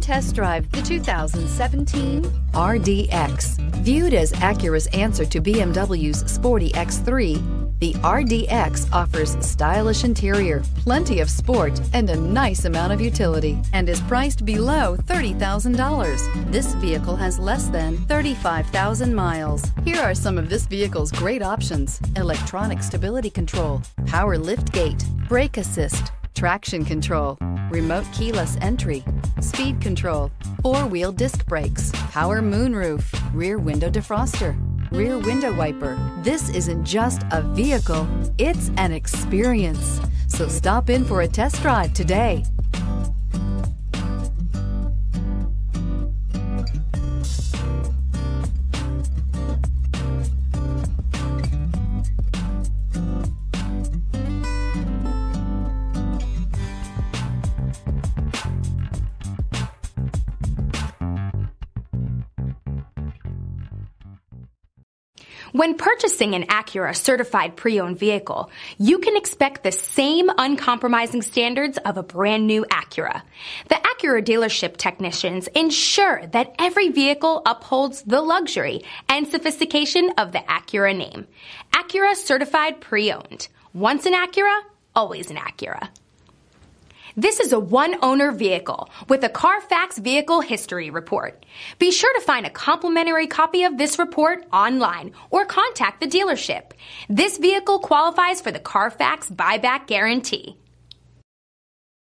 Test drive the 2017 RDX. Viewed as Acura's answer to BMW's sporty X3, the RDX offers stylish interior, plenty of sport, and a nice amount of utility, and is priced below $30,000. This vehicle has less than 35,000 miles. Here are some of this vehicle's great options: electronic stability control, power liftgate, brake assist, traction control, remote keyless entry, speed control, four-wheel disc brakes, power moonroof, rear window defroster, rear window wiper. This isn't just a vehicle, it's an experience. So stop in for a test drive today. When purchasing an Acura certified pre-owned vehicle, you can expect the same uncompromising standards of a brand new Acura. The Acura dealership technicians ensure that every vehicle upholds the luxury and sophistication of the Acura name. Acura certified pre-owned. Once an Acura, always an Acura. This is a one-owner vehicle with a Carfax Vehicle History Report. Be sure to find a complimentary copy of this report online or contact the dealership. This vehicle qualifies for the Carfax Buyback Guarantee.